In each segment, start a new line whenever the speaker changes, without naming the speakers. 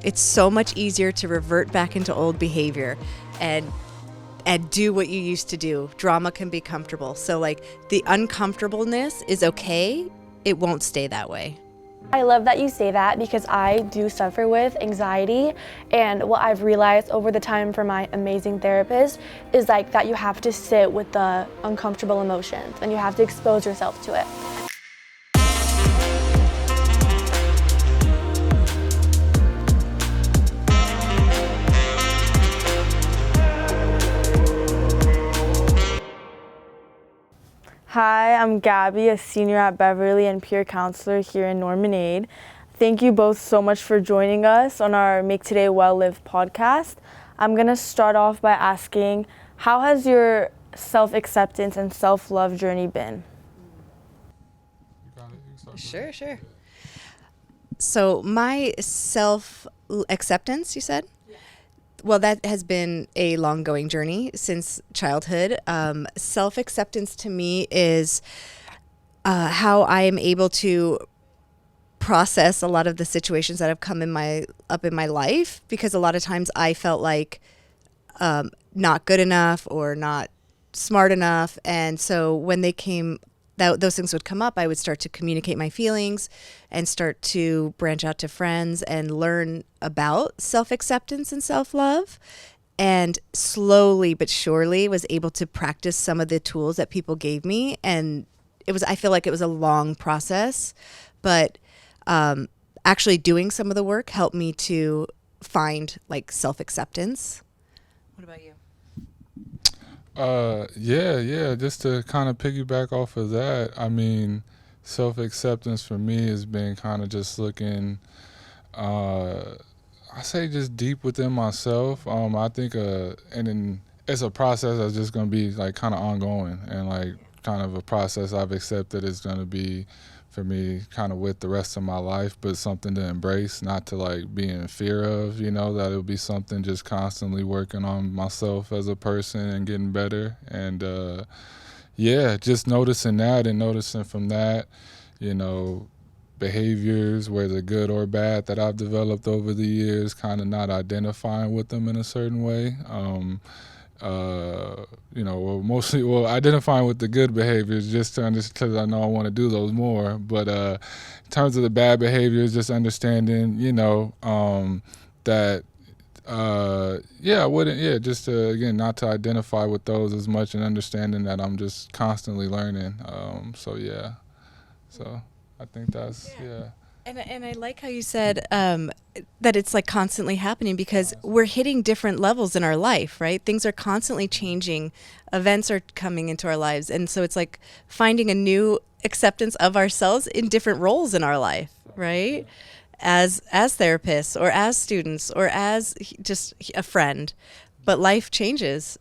It's so much easier to revert back into old behavior and do what you used to do. Drama can be comfortable. So like the uncomfortableness is okay. It won't stay that way.
I love that you say that because I do suffer with anxiety, and what I've realized over the time from my amazing therapist is like that you have to sit with the uncomfortable emotions and you have to expose yourself to it. Hi, I'm Gabby, a senior at Beverly and peer counselor here in NormanAid. Thank you both so much for joining us on our Make Today Well Lived podcast. I'm going to start off by asking, how has your self-acceptance and self-love journey been?
Sure. So my self-acceptance, you said? Well, that has been a long-going journey since childhood. Self-acceptance to me is how I am able to process a lot of the situations that have come up in my life, because a lot of times I felt like not good enough or not smart enough, and so when they came, those things would come up, I would start to communicate my feelings and start to branch out to friends and learn about self-acceptance and self-love. And slowly but surely was able to practice some of the tools that people gave me. And I feel like it was a long process, but actually doing some of the work helped me to find like self-acceptance. What about you?
Yeah. Just to kind of piggyback off of that, I mean, self-acceptance for me has been kind of just looking, I say just deep within myself. I think, and then it's a process that's just going to be like kind of ongoing, and like kind of a process I've accepted is going to be for me kind of with the rest of my life, but something to embrace, not to like be in fear of, that it'll be something just constantly working on myself as a person and getting better. And just noticing that and noticing from that, behaviors, whether good or bad, that I've developed over the years, kind of not identifying with them in a certain way. Identifying with the good behaviors just to understand, because I know I want to do those more. But in terms of the bad behaviors, just understanding, that, just to, again, not to identify with those as much, and understanding that I'm just constantly learning. So I think that's, yeah.
And I like how you said that it's like constantly happening, because we're hitting different levels in our life, right? Things are constantly changing. Events are coming into our lives. And so it's like finding a new acceptance of ourselves in different roles in our life, right? As therapists or as students or as just a friend. But life changes.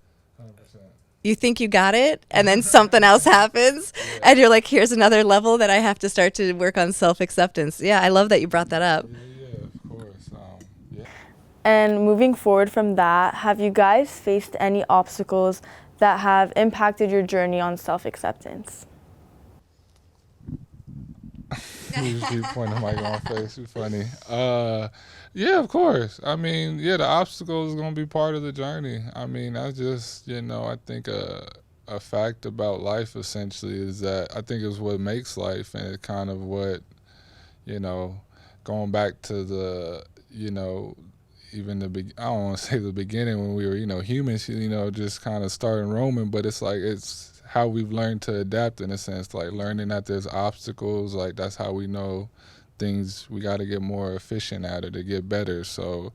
You think you got it, and then something else happens, and you're like, here's another level that I have to start to work on self-acceptance. Yeah, I love that you brought that up.
Yeah, of course.
And moving forward from that, have you guys faced any obstacles that have impacted your journey on self-acceptance?
You just keep pointing the mic on my face. You're funny. Yeah, of course. I mean, the obstacle is going to be part of the journey. I mean, that's just, I think a fact about life essentially is that I think it's what makes life, and it's kind of what, going back to the, even I don't want to say the beginning when we were, humans, just kind of starting roaming, but it's like, it's how we've learned to adapt in a sense, like learning that there's obstacles, like that's how we know things we got to get more efficient at it to get better. So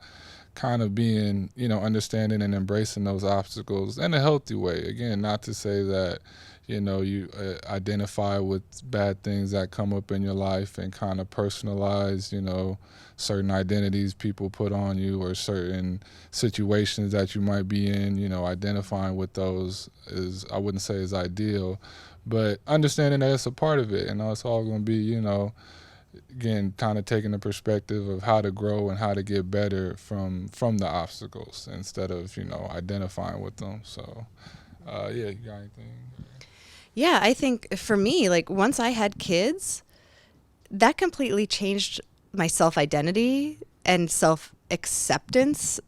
kind of being, understanding and embracing those obstacles in a healthy way. Again, not to say that, you identify with bad things that come up in your life and kind of personalize, certain identities people put on you or certain situations that you might be in, identifying with those is, I wouldn't say is ideal, but understanding that it's a part of it, and it's all going to be, again, kind of taking the perspective of how to grow and how to get better from the obstacles instead of, identifying with them. So, you got anything?
Yeah, I think for me, like once I had kids, that completely changed my self-identity and acceptance,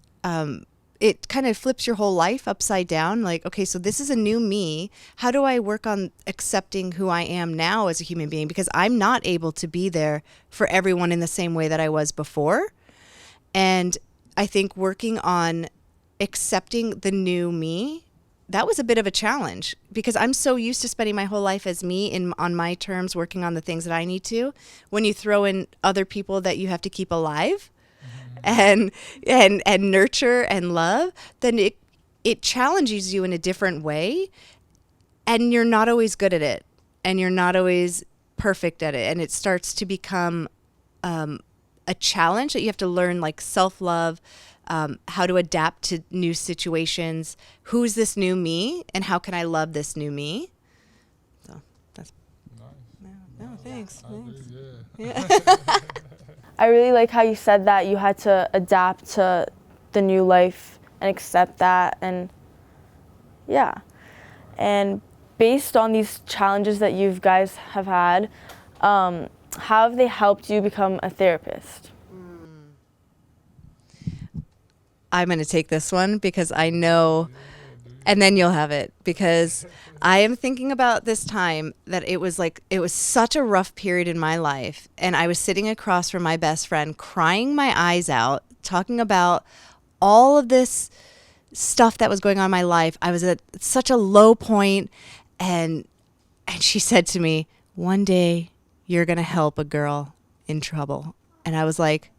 it kind of flips your whole life upside down. Like, okay, so this is a new me. How do I work on accepting who I am now as a human being? Because I'm not able to be there for everyone in the same way that I was before. And I think working on accepting the new me, that was a bit of a challenge because I'm so used to spending my whole life as me on my terms, working on the things that I need to. When you throw in other people that you have to keep alive, and nurture and love, then it challenges you in a different way, and you're not always good at it, and you're not always perfect at it, and it starts to become a challenge that you have to learn, like self-love, how to adapt to new situations. Who's this new me, and how can I love this new me? So that's
Nice.
no, thanks.
Yeah.
I really like how you said that you had to adapt to the new life and accept that, and yeah. And based on these challenges that you guys have had, how have they helped you become a therapist?
I'm going to take this one because I know, and then you'll have it, because I am thinking about this time that it was such a rough period in my life. And I was sitting across from my best friend, crying my eyes out, talking about all of this stuff that was going on in my life. I was at such a low point, and she said to me, "One day you're going to help a girl in trouble." And I was like,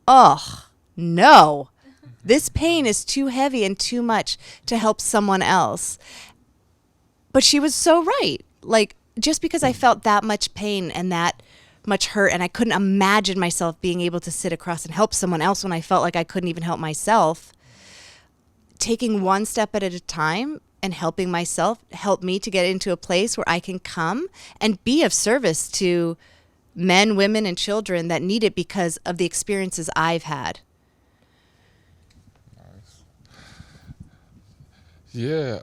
"Oh, no. This pain is too heavy and too much to help someone else." But she was so right. Like, just because I felt that much pain and that much hurt, and I couldn't imagine myself being able to sit across and help someone else when I felt like I couldn't even help myself, taking one step at a time and helping myself helped me to get into a place where I can come and be of service to men, women, and children that need it because of the experiences I've had.
Yeah,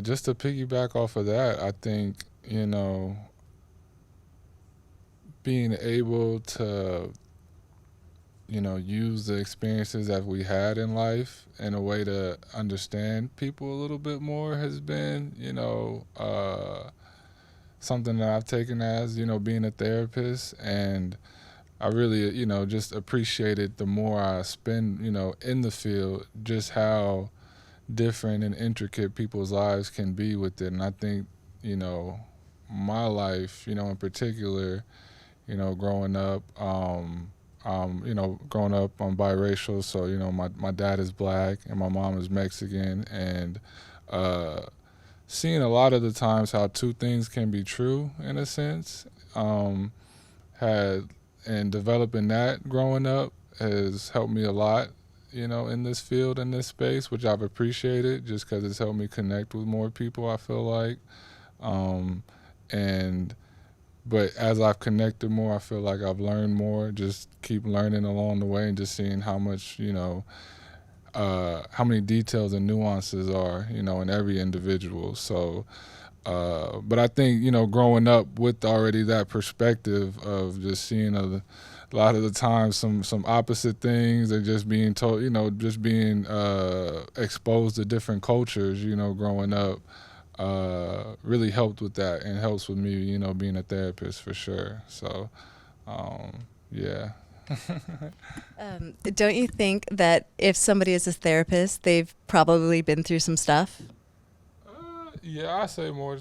just to piggyback off of that, I think, being able to, use the experiences that we had in life in a way to understand people a little bit more has been, something that I've taken as, being a therapist. And I really, just appreciated the more I spend, in the field, just how different and intricate people's lives can be with it. And I think, my life, in particular, growing up, I'm biracial. So, my dad is black and my mom is Mexican. And seeing a lot of the times how two things can be true in a sense, and developing that growing up has helped me a lot, in this field, in this space, which I've appreciated just because it's helped me connect with more people, I feel like. But as I've connected more, I feel like I've learned more, just keep learning along the way and just seeing how much, how many details and nuances are, in every individual. So, but I think, growing up with already that perspective of just seeing a lot of the time some opposite things and just being told, just being exposed to different cultures, growing up, really helped with that and helps with me, being a therapist for sure. So, yeah.
Don't you think that if somebody is a therapist, they've probably been through some stuff?
Yeah, I say more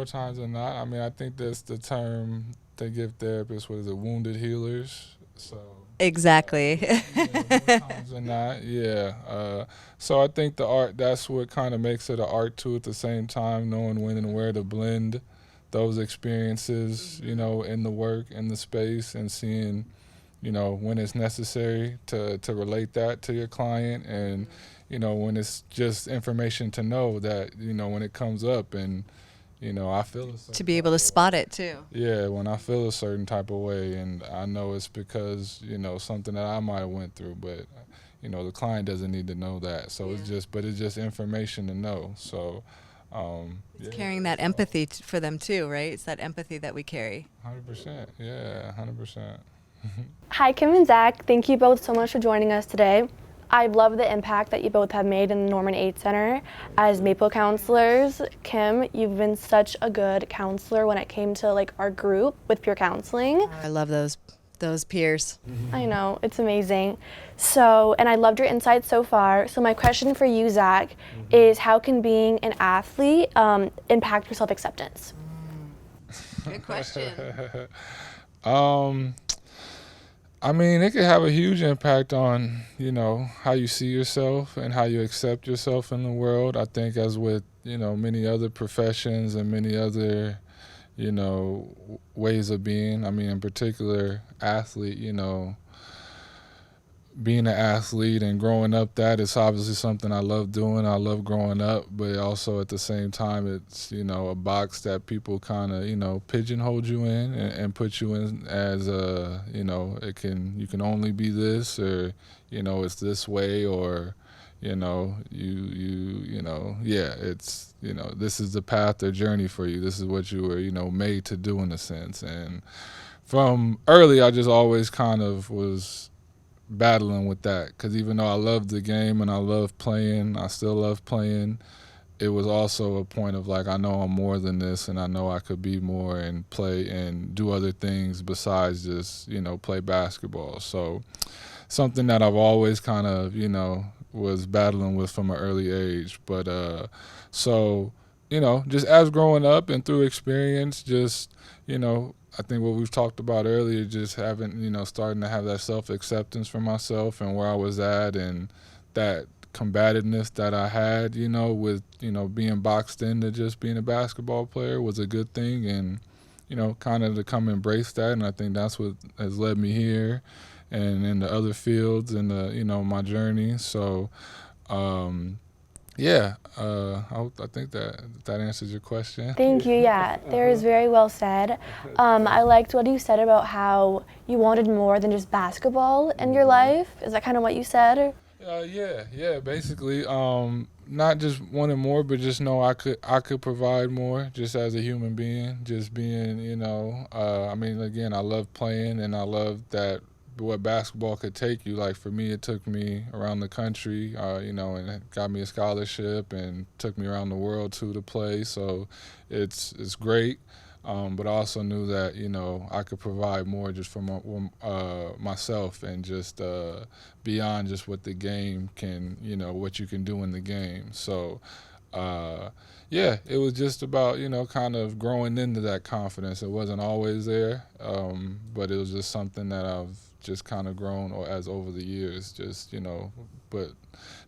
times than not. I mean, I think that's the term they give therapists. What is it? Wounded healers. So
Exactly.
more times than not. Yeah. So I think the art. That's what kind of makes it an art too. At the same time, knowing when and where to blend those experiences, in the work, in the space, and seeing, when it's necessary to relate that to your client, and when it's just information to know that, when it comes up and, I feel a certain
To be able to spot it too.
Yeah, when I feel a certain type of way and I know it's because, something that I might have went through, but, the client doesn't need to know that. So it's just information to know. So,
It's carrying that empathy for them too, right? It's that empathy that we carry.
100%. Yeah, 100%.
Hi, Kim and Zach. Thank you both so much for joining us today. I love the impact that you both have made in the NormanAid Center as Maple counselors. Kim, you've been such a good counselor when it came to like our group with peer counseling.
I love those peers.
I know, it's amazing. So, and I loved your insights so far. So my question for you, Zach, is how can being an athlete impact your self-acceptance?
Good question.
I mean, it could have a huge impact on, you know, how you see yourself and how you accept yourself in the world. I think as with, you know, many other professions and many other, you know, ways of being. I mean, in particular, athlete, you know, being an athlete and growing up, that is obviously something I love doing. I love growing up, but also at the same time, it's, you know, a box that people kind of, you know, pigeonhole you in and put you in as a, you know, you can only be this, or, you know, it's this way, or, you know, you know, yeah, it's, you know, this is the path or journey for you. This is what you were, you know, made to do in a sense. And from early, I just always kind of was battling with that, because even though I loved the game and I love playing, I still love playing, it was also a point of like, I know I'm more than this, and I know I could be more and play and do other things besides just, you know, play basketball. So something that I've always kind of, you know, was battling with from an early age. But so, you know, just as growing up and through experience, just, you know, I think what we've talked about earlier, just having, you know, starting to have that self-acceptance for myself and where I was at, and that combativeness that I had, you know, with, you know, being boxed into just being a basketball player was a good thing. And, you know, kind of to come embrace that. And I think that's what has led me here and in the other fields and the, you know, my journey. So, yeah, I think that answers your question.
Thank you. Yeah, there is very well said. I liked what you said about how you wanted more than just basketball in your life. Is that kind of what you said?
Yeah. Basically, not just wanting more, but just know I could provide more, just as a human being. Just being, you know, I mean, again, I love playing, and I love that what basketball could take you. Like for me, it took me around the country, you know, and it got me a scholarship and took me around the world too to play. So it's great. But I also knew that, you know, I could provide more just for myself, and just beyond just what the game can, you know, what you can do in the game. So, yeah, it was just about, you know, kind of growing into that confidence. It wasn't always there, but it was just something that I've just kind of grown as over the years, just, you know, but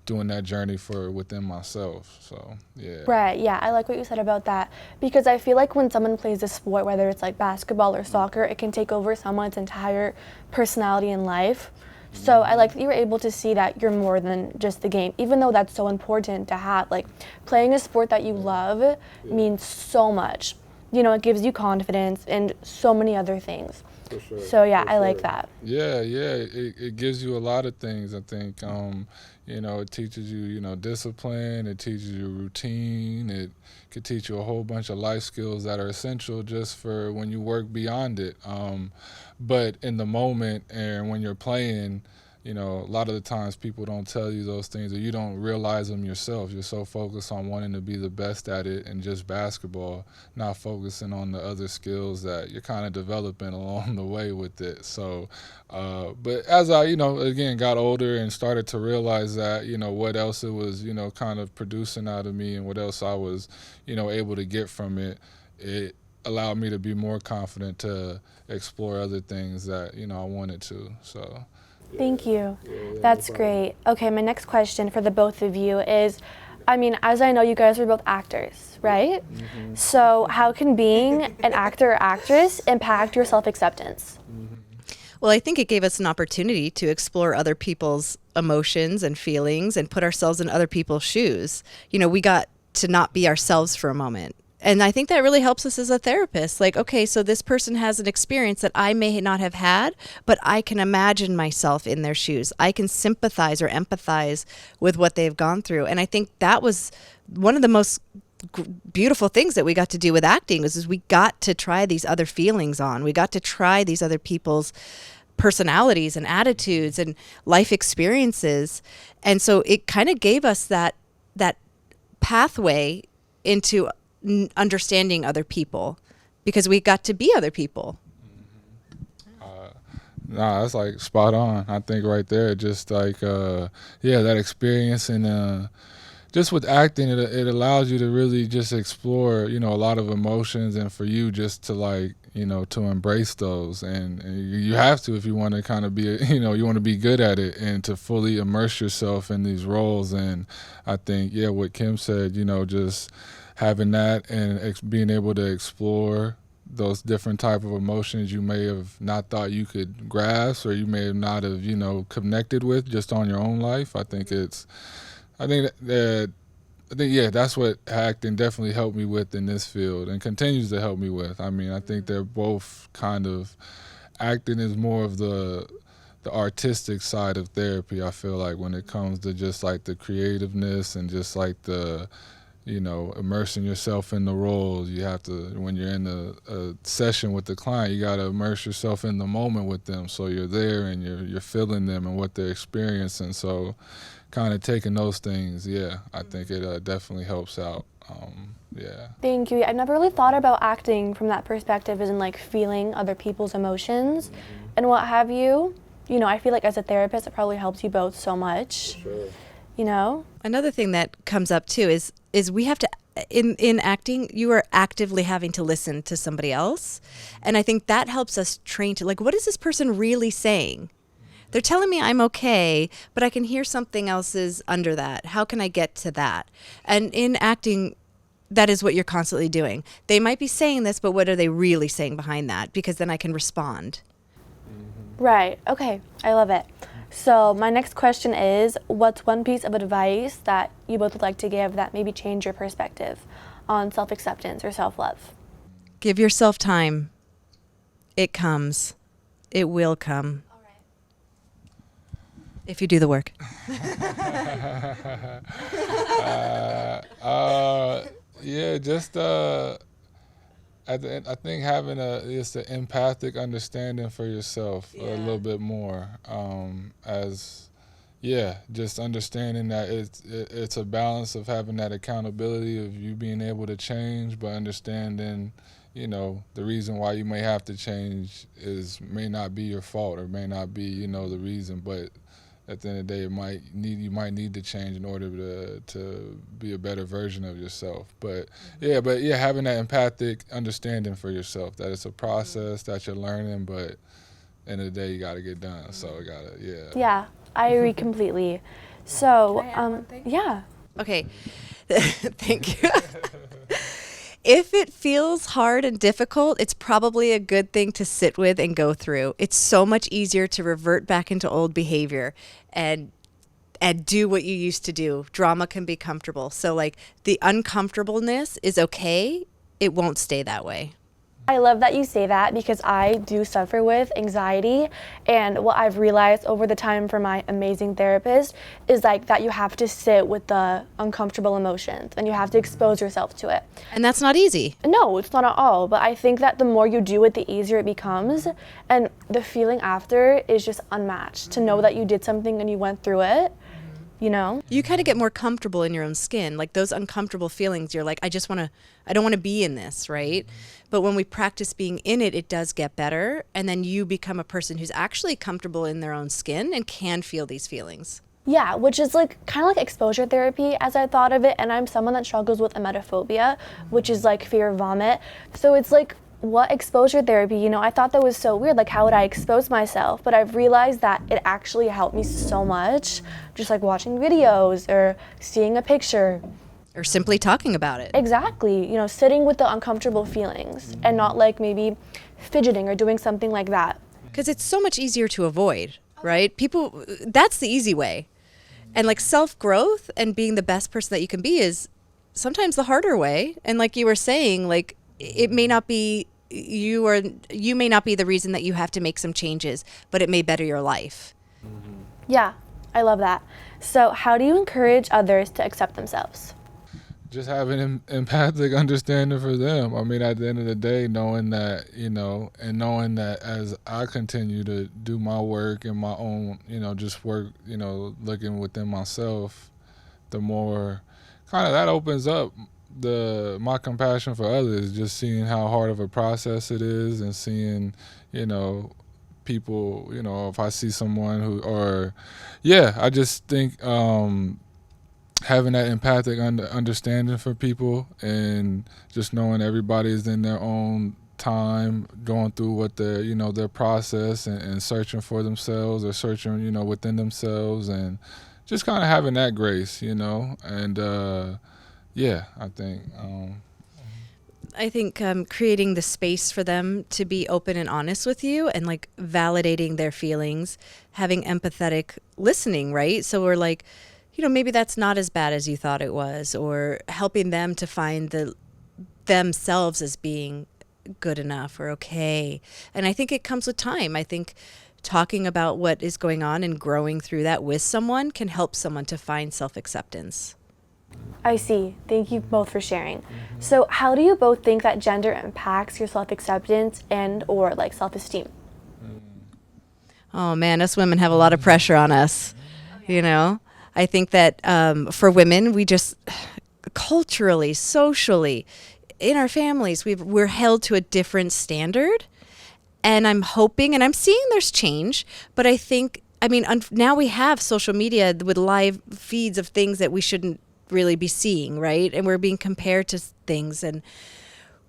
doing that journey for within myself. So yeah.
Right, yeah, I like what you said about that, because I feel like when someone plays a sport, whether it's like basketball or soccer, it can take over someone's entire personality and life. So I like that you were able to see that you're more than just the game, even though that's so important to have. Like, playing a sport that you love means so much. You know, it gives you confidence and so many other things.
For sure.
So yeah, I like that.
Yeah, it gives you a lot of things. I think, you know, it teaches you, you know, discipline. It teaches you routine. It could teach you a whole bunch of life skills that are essential just for when you work beyond it. But in the moment and when you're playing, you know, a lot of the times people don't tell you those things, or you don't realize them yourself. You're so focused on wanting to be the best at it and just basketball, not focusing on the other skills that you're kind of developing along the way with it. So, but as I, you know, again, got older and started to realize that, you know, what else it was, you know, kind of producing out of me, and what else I was, you know, able to get from it, it allowed me to be more confident to explore other things that, you know, I wanted to. So.
Thank you. That's great. Okay, my next question for the both of you is, I mean, as I know, you guys are both actors, right? Mm-hmm. So how can being an actor or actress impact your self-acceptance?
Mm-hmm.
Well, I think it gave us an opportunity to explore other people's emotions and feelings and put ourselves in other people's shoes. You know, we got to not be ourselves for a moment. And I think that really helps us as a therapist. Like, okay, so this person has an experience that I may not have had, but I can imagine myself in their shoes. I can sympathize or empathize with what they've gone through. And I think that was one of the most beautiful things that we got to do with acting is we got to try these other feelings on. We got to try these other people's personalities and attitudes and life experiences. And so it kind of gave us that pathway into understanding other people, because we got to be other people.
Nah, that's like spot on. I think right there, just like, that experience, and just with acting, it allows you to really just explore, a lot of emotions, and for you just to like, to embrace those. And you have to, if you want to kind of be, you want to be good at it and to fully immerse yourself in these roles. And I think, what Kim said, just having that and being able to explore those different type of emotions you may have not thought you could grasp, or you may have not have, connected with just on your own life. I think that's what acting definitely helped me with in this field, and continues to help me with. I mean, I think they're both kind of, acting is more of the artistic side of therapy, I feel like, when it comes to just like the creativeness and just like the, immersing yourself in the roles. You have to, when you're in a session with the client, you got to immerse yourself in the moment with them, so you're there and you're feeling them and what they're experiencing. So kind of taking those things, I think it definitely helps out.
Thank you. I never really thought about acting from that perspective, as in like feeling other people's emotions and what have you. I feel like as a therapist, it probably helps you both so much.
Sure.
Another thing that comes up too is we have to, in acting, you are actively having to listen to somebody else. And I think that helps us train to, like, what is this person really saying? They're telling me I'm okay, but I can hear something else is under that. How can I get to that? And in acting, that is what you're constantly doing. They might be saying this, but what are they really saying behind that? Because then I can respond.
Right. Okay. I love it. So my next question is, what's one piece of advice that you both would like to give that maybe change your perspective on self-acceptance or self-love?
Give yourself time. It comes. It will come.
All right.
If you do the work.
I think having just an empathic understanding for yourself a little bit more, just understanding that it's a balance of having that accountability of you being able to change, but understanding, the reason why you may have to change may not be your fault, or may not be, the reason, but at the end of the day, you might need to change in order to be a better version of yourself. But having that empathic understanding for yourself, that it's a process that you're learning, but at the end of the day, you got to get done. So
Yeah, I agree completely. So,
Okay. Thank you. If it feels hard and difficult, it's probably a good thing to sit with and go through. It's so much easier to revert back into old behavior and do what you used to do. Drama can be comfortable. So like the uncomfortableness is okay. It won't stay that way.
I love that you say that, because I do suffer with anxiety, and what I've realized over the time from my amazing therapist is like that you have to sit with the uncomfortable emotions and you have to expose yourself to it.
And that's not easy.
No, it's not at all, but I think that the more you do it, the easier it becomes, and the feeling after is just unmatched, to know that you did something and you went through it. You
kind of get more comfortable in your own skin. Like those uncomfortable feelings, you're like, I don't want to be in this, right? But when we practice being in it, it does get better. And then you become a person who's actually comfortable in their own skin and can feel these feelings.
Yeah, which is like kind of like exposure therapy as I thought of it. And I'm someone that struggles with emetophobia, which is like fear of vomit. So it's like, what exposure therapy? I thought that was so weird. Like, how would I expose myself? But I've realized that it actually helped me so much, just like watching videos or seeing a picture.
Or simply talking about it.
Exactly. Sitting with the uncomfortable feelings and not like maybe fidgeting or doing something like that.
Because it's so much easier to avoid, right? People, that's the easy way. And like self-growth and being the best person that you can be is sometimes the harder way. And like you were saying, like, it may not be you may not be the reason that you have to make some changes, but it may better your life.
Yeah, I love that. So how do you encourage others to accept themselves?
just having empathic understanding for them. I mean, at the end of the day, knowing that, and knowing that as I continue to do my work and my own, just work, looking within myself, the more kind of that opens up my compassion for others, just seeing how hard of a process it is and seeing, people, if I see someone I just think, having that empathic understanding for people and just knowing everybody is in their own time going through what their process and searching for themselves or searching, within themselves, and just kind of having that grace, and
I think creating the space for them to be open and honest with you and like validating their feelings, having empathetic listening, right? So we're like, maybe that's not as bad as you thought it was, or helping them to find themselves as being good enough or okay. And I think it comes with time. I think talking about what is going on and growing through that with someone can help someone to find self-acceptance.
I see. Thank you both for sharing. So how do you both think that gender impacts your self-acceptance and or like self-esteem?
Oh man, us women have a lot of pressure on us, I think that for women, we just culturally, socially, in our families, we're held to a different standard. And I'm hoping, and I'm seeing there's change, but I think, now we have social media with live feeds of things that we shouldn't really be seeing, right? And we're being compared to things. And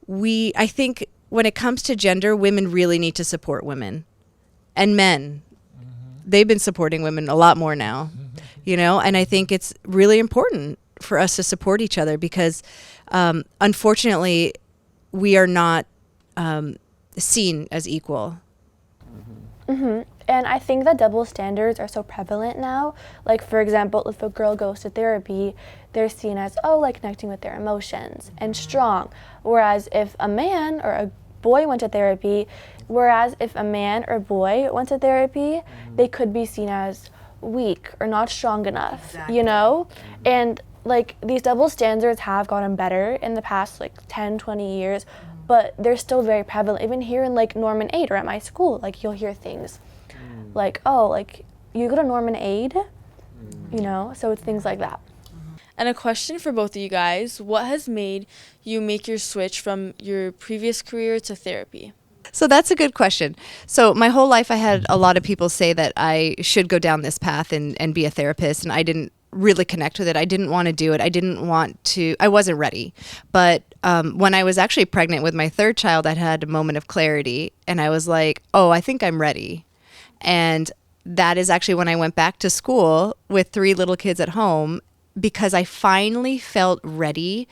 I think when it comes to gender, women really need to support women and men. They've been supporting women a lot more now. And I think it's really important for us to support each other because, unfortunately, we are not seen as equal.
And I think that double standards are so prevalent now. Like, for example, if a girl goes to therapy, they're seen as, connecting with their emotions and strong. Whereas if a man or a boy went to therapy, they could be seen as weak or not strong enough, And like these double standards have gotten better in the past 10, 20 years, but they're still very prevalent. Even here in NormanAid or at my school, you'll hear things like, you go to NormanAid, so it's things like that.
And a question for both of you guys, what has made you make your switch from your previous career to therapy?
So that's a good question. So my whole life I had a lot of people say that I should go down this path and be a therapist, and I didn't really connect with it. I didn't want to do it. I wasn't ready. But when I was actually pregnant with my third child, I had a moment of clarity, and I was like, I think I'm ready. And that is actually when I went back to school with 3 little kids at home, because I finally felt ready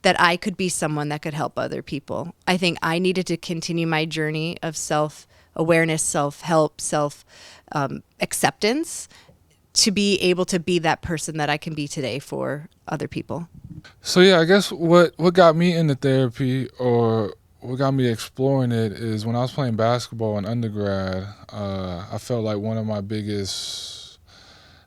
that I could be someone that could help other people. I think I needed to continue my journey of self-awareness, self-help, self-acceptance to be able to be that person that I can be today for other people.
So yeah, I guess what got me into therapy or what got me exploring it is when I was playing basketball in undergrad, I felt like one of my biggest,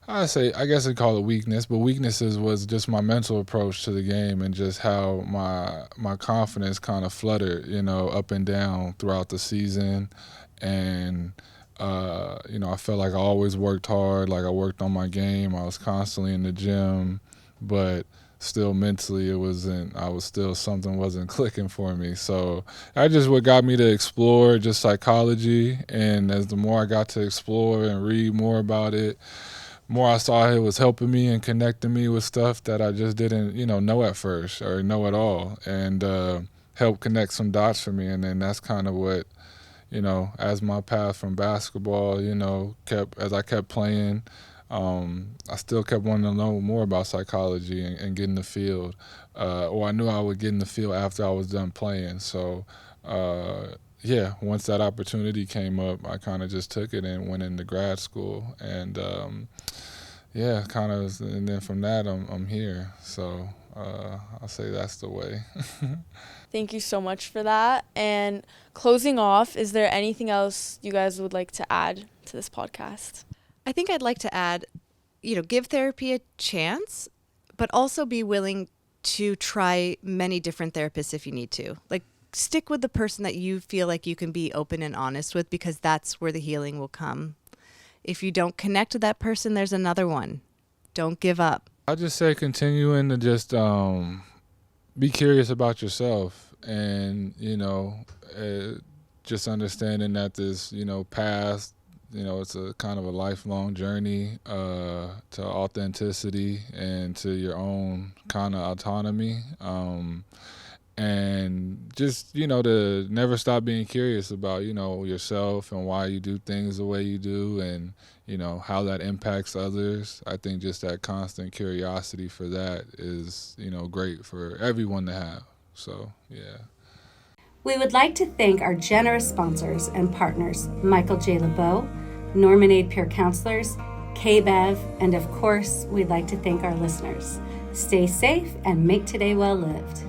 I guess I'd call it weakness, but weaknesses was just my mental approach to the game and just how my confidence kind of fluttered, up and down throughout the season. And, I felt like I always worked hard, like I worked on my game. I was constantly in the gym, but still mentally something wasn't clicking for me. So that just what got me to explore just psychology. And as the more I got to explore and read more about it, more I saw it was helping me and connecting me with stuff that I just didn't, know at first or know at all, and help connect some dots for me. And then that's kind of what, as my path from basketball, as I kept playing, I still kept wanting to know more about psychology and get in the field. Or I knew I would get in the field after I was done playing. So, once that opportunity came up, I kind of just took it and went into grad school. And, and then from that, I'm here. So I'll say that's the way.
Thank you so much for that. And closing off, is there anything else you guys would like to add to this podcast?
I think I'd like to add, give therapy a chance, but also be willing to try many different therapists if you need to. Like, stick with the person that you feel like you can be open and honest with, because that's where the healing will come. If you don't connect with that person, there's another one. Don't give up.
I just say continuing to just be curious about yourself, and just understanding that this path, it's a kind of a lifelong journey to authenticity and to your own kind of autonomy, and just to never stop being curious about yourself and why you do things the way you do, and how that impacts others. I think just that constant curiosity for that is great for everyone to have. So yeah.
We would like to thank our generous sponsors and partners, Michael J. LeBeau, NormanAid Peer Counselors, KBEV, and of course, we'd like to thank our listeners. Stay safe and make today well lived.